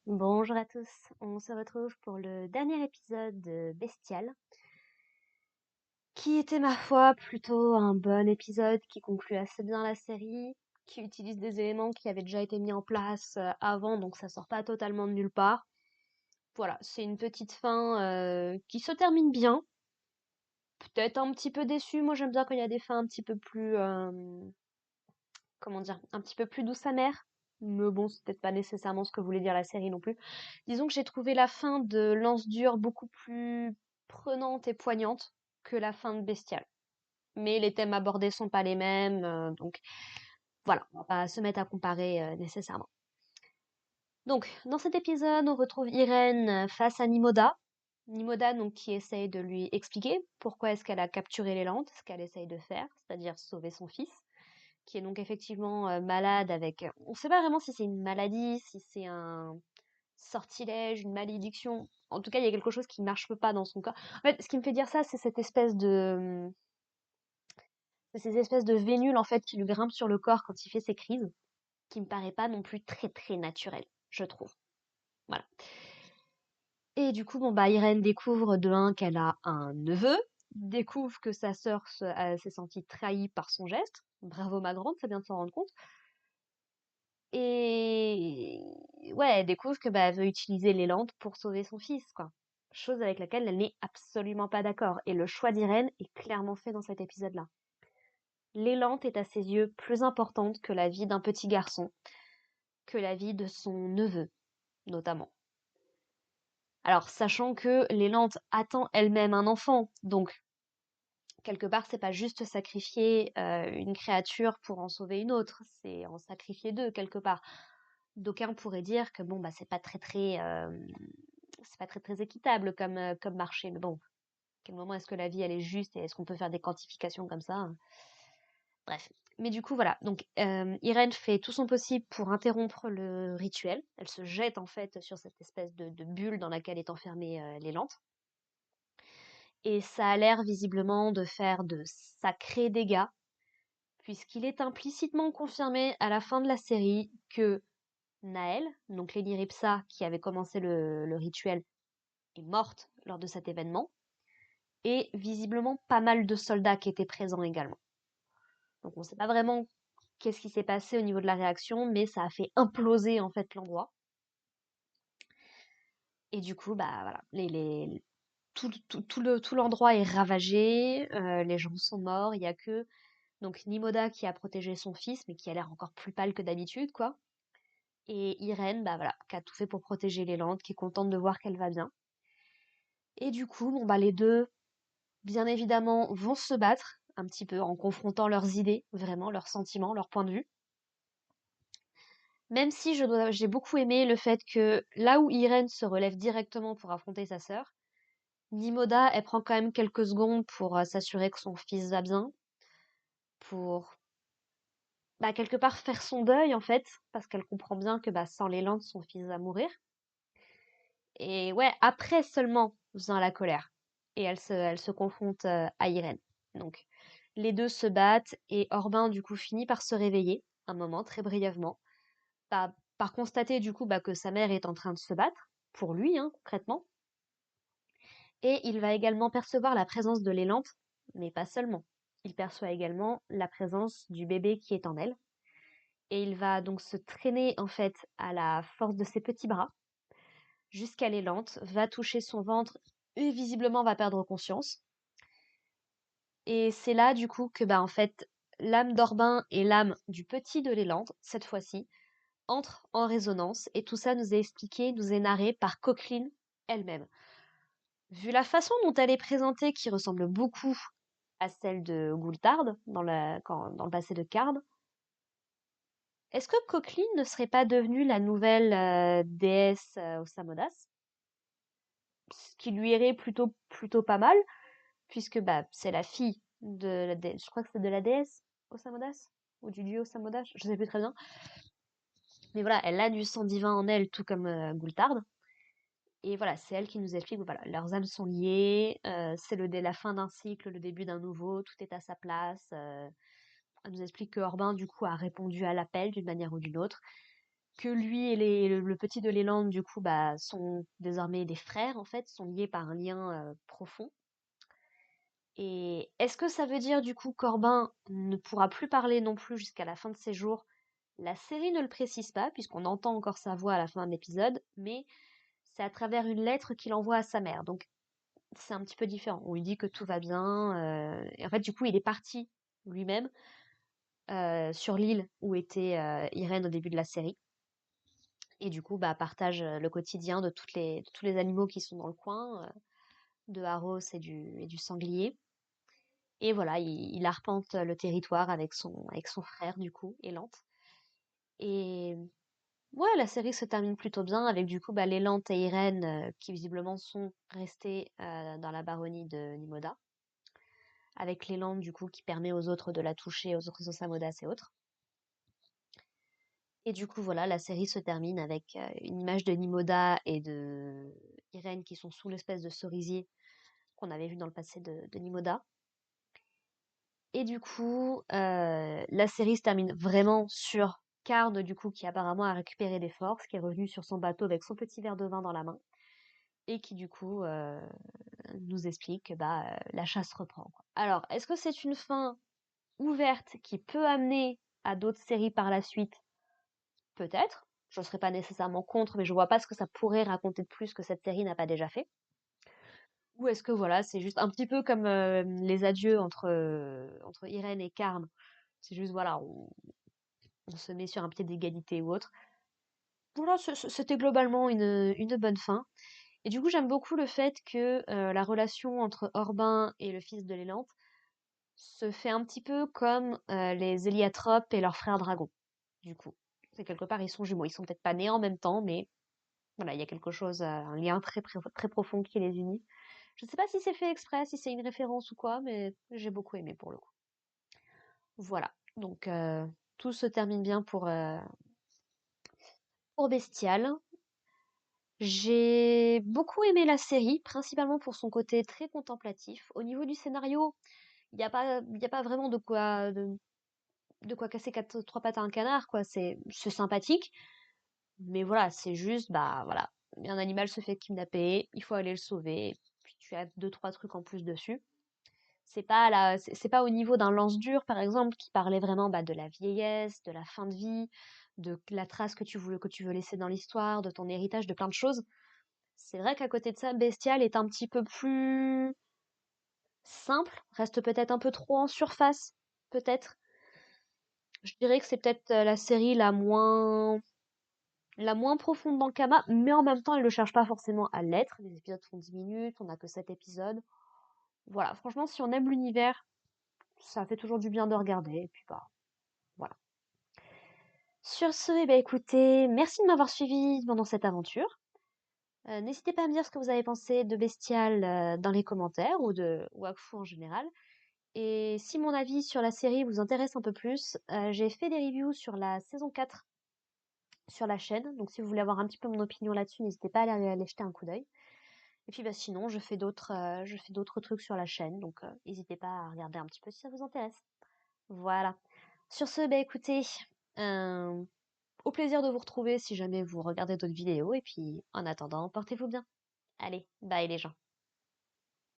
Bonjour à tous, on se retrouve pour le dernier épisode de Bestial, qui était ma foi plutôt un bon épisode qui conclut assez bien la série, qui utilise des éléments qui avaient déjà été mis en place avant, donc ça sort pas totalement de nulle part. Voilà, c'est une petite fin qui se termine bien, peut-être un petit peu déçue, moi j'aime bien quand il y a des fins un petit peu plus, comment dire, un petit peu plus douce amère. Mais bon, c'est peut-être pas nécessairement ce que voulait dire la série non plus. Disons que j'ai trouvé la fin de Lance Dure beaucoup plus prenante et poignante que la fin de Bestial. Mais les thèmes abordés sont pas les mêmes, donc voilà, on va pas se mettre à comparer nécessairement. Donc, dans cet épisode, on retrouve Irène face à Nimoda. Nimoda, donc, qui essaye de lui expliquer pourquoi est-ce qu'elle a capturé les Lantes, ce qu'elle essaye de faire, c'est-à-dire sauver son fils qui est donc effectivement malade avec. On ne sait pas vraiment si c'est une maladie, si c'est un sortilège, une malédiction. En tout cas, il y a quelque chose qui marche pas dans son corps. En fait, ce qui me fait dire ça, c'est cette espèce de, c'est ces espèces de vénules en fait qui lui grimpent sur le corps quand il fait ses crises, qui me paraît pas non plus très très naturel, je trouve. Voilà. Et du coup, bon bah Irène découvre de un qu'elle a un neveu, découvre que sa sœur s'est sentie trahie par son geste. Bravo ma grande, ça vient de s'en rendre compte. Et ouais, elle découvre que bah, elle veut utiliser les lampes pour sauver son fils, quoi. Chose avec laquelle elle n'est absolument pas d'accord. Et le choix d'Irène est clairement fait dans cet épisode-là. L'élante est à ses yeux plus importante que la vie d'un petit garçon, que la vie de son neveu, notamment. Alors, sachant que l'élante attend elle-même un enfant, donc quelque part, c'est pas juste sacrifier une créature pour en sauver une autre, c'est en sacrifier deux quelque part. D'aucuns pourraient dire que bon bah c'est pas très très équitable comme marché, mais bon, à quel moment est-ce que la vie elle est juste et est-ce qu'on peut faire des quantifications comme ça? Bref. Mais du coup voilà, donc Irène fait tout son possible pour interrompre le rituel. Elle se jette en fait sur cette espèce de bulle dans laquelle est enfermée l'élante. Et ça a l'air visiblement de faire de sacrés dégâts puisqu'il est implicitement confirmé à la fin de la série que Naël, donc Lady Ripsa qui avait commencé le rituel, est morte lors de cet événement, et visiblement pas mal de soldats qui étaient présents également. Donc on ne sait pas vraiment qu'est-ce qui s'est passé au niveau de la réaction, mais ça a fait imploser en fait l'endroit. Et du coup, bah voilà, tout l'endroit est ravagé, les gens sont morts, il y a que donc Nimoda qui a protégé son fils, mais qui a l'air encore plus pâle que d'habitude, quoi. Et Irène, bah voilà, qui a tout fait pour protéger les Landes, qui est contente de voir qu'elle va bien. Et du coup, bon bah les deux, bien évidemment, vont se battre un petit peu en confrontant leurs idées, vraiment leurs sentiments, leurs points de vue. Même si j'ai beaucoup aimé le fait que là où Irène se relève directement pour affronter sa sœur, Nimoda, elle prend quand même quelques secondes pour s'assurer que son fils va bien, pour bah, quelque part faire son deuil en fait, parce qu'elle comprend bien que bah, sans les Landes, son fils va mourir. Et ouais, après seulement vient la colère. Et elle se confronte à Irène. Donc, les deux se battent et Orbin, du coup, finit par se réveiller, un moment, très brièvement, par constater, du coup, bah, que sa mère est en train de se battre, pour lui, hein, concrètement. Et il va également percevoir la présence de l'élante, mais pas seulement. Il perçoit également la présence du bébé qui est en elle. Et il va donc se traîner, en fait, à la force de ses petits bras jusqu'à l'élante, va toucher son ventre et visiblement va perdre conscience. Et c'est là du coup que bah en fait l'âme d'Orbin et l'âme du petit de l'élante, cette fois-ci, entrent en résonance et tout ça nous est expliqué, nous est narré par Coqueline elle-même. Vu la façon dont elle est présentée qui ressemble beaucoup à celle de Goultard dans le passé de Card, est-ce que Coqueline ne serait pas devenue la nouvelle déesse Osamodas? Ce qui lui irait plutôt pas mal, puisque bah, c'est la fille de la déesse, je crois que c'est de la déesse Osamodas, ou du dieu Osamodas, je sais plus très bien. Mais voilà, elle a du sang divin en elle, tout comme Goultard. Et voilà, c'est elle qui nous explique, voilà, leurs âmes sont liées, c'est la fin d'un cycle, le début d'un nouveau, tout est à sa place. Elle nous explique que Orbin, du coup, a répondu à l'appel d'une manière ou d'une autre. que lui et le petit de Leland, du coup, bah, sont désormais des frères, en fait, sont liés par un lien profond. Et est-ce que ça veut dire, du coup, Corbin ne pourra plus parler non plus jusqu'à la fin de ses jours? La série ne le précise pas, puisqu'on entend encore sa voix à la fin de l'épisode, mais c'est à travers une lettre qu'il envoie à sa mère. Donc, c'est un petit peu différent. On lui dit que tout va bien. Et en fait, du coup, il est parti lui-même sur l'île où était Irène au début de la série. Et du coup, bah, partage le quotidien de tous les animaux qui sont dans le coin, de Harros et du sanglier. Et voilà, il arpente le territoire avec son frère, du coup, Elante. Et ouais, la série se termine plutôt bien avec du coup bah, Lélante et Irène qui visiblement sont restés dans la baronnie de Nimoda. Avec Lélante du coup qui permet aux autres de la toucher, aux autres Osamodas et autres. Et du coup voilà, la série se termine avec une image de Nimoda et de Irène qui sont sous l'espèce de cerisier qu'on avait vu dans le passé de Nimoda. Et du coup, la série se termine vraiment sur Karn, du coup, qui apparemment a récupéré des forces, qui est revenu sur son bateau avec son petit verre de vin dans la main, et qui du coup nous explique que bah, la chasse reprend, quoi. Alors, est-ce que c'est une fin ouverte qui peut amener à d'autres séries par la suite? Peut-être. Je ne serais pas nécessairement contre, mais je vois pas ce que ça pourrait raconter de plus que cette série n'a pas déjà fait. Ou est-ce que voilà, c'est juste un petit peu comme les adieux entre Irène et Karn. C'est juste voilà, on se met sur un pied d'égalité ou autre. Voilà, c'était globalement une bonne fin. Et du coup, j'aime beaucoup le fait que la relation entre Orbin et le fils de Lélante se fait un petit peu comme les Héliatropes et leurs frères dragons. Du coup, c'est quelque part, ils sont jumeaux. Ils sont peut-être pas nés en même temps, mais voilà, il y a quelque chose, un lien très profond qui les unit. Je sais pas si c'est fait exprès, si c'est une référence ou quoi, mais j'ai beaucoup aimé pour le coup. Voilà. Donc, tout se termine bien pour Bestial. J'ai beaucoup aimé la série, principalement pour son côté très contemplatif. Au niveau du scénario, il y a pas vraiment de quoi casser trois pattes à un canard, quoi. C'est sympathique, mais voilà, c'est juste, bah voilà, un animal se fait kidnapper, il faut aller le sauver, puis tu as deux, trois trucs en plus dessus. C'est pas au niveau d'un lance-dur, par exemple, qui parlait vraiment bah, de la vieillesse, de la fin de vie, de la trace que tu veux laisser dans l'histoire, de ton héritage, de plein de choses. C'est vrai qu'à côté de ça, Bestial est un petit peu plus simple, reste peut-être un peu trop en surface, peut-être. Je dirais que c'est peut-être la série la moins profonde dans Kama, mais en même temps, elle ne cherche pas forcément à l'être. Les épisodes font 10 minutes, on n'a que 7 épisodes. Voilà, franchement, si on aime l'univers, ça fait toujours du bien de regarder, et puis bah, voilà. Sur ce, eh ben, écoutez, merci de m'avoir suivi pendant cette aventure. N'hésitez pas à me dire ce que vous avez pensé de Bestial dans les commentaires ou de Wakfu en général. Et si mon avis sur la série vous intéresse un peu plus, j'ai fait des reviews sur la saison 4 sur la chaîne. Donc si vous voulez avoir un petit peu mon opinion là-dessus, n'hésitez pas à aller jeter un coup d'œil. Et puis bah, sinon, je fais d'autres trucs sur la chaîne. Donc n'hésitez pas à regarder un petit peu si ça vous intéresse. Voilà. Sur ce, bah écoutez, euh, au plaisir de vous retrouver si jamais vous regardez d'autres vidéos. Et puis en attendant, portez-vous bien. Allez, bye les gens.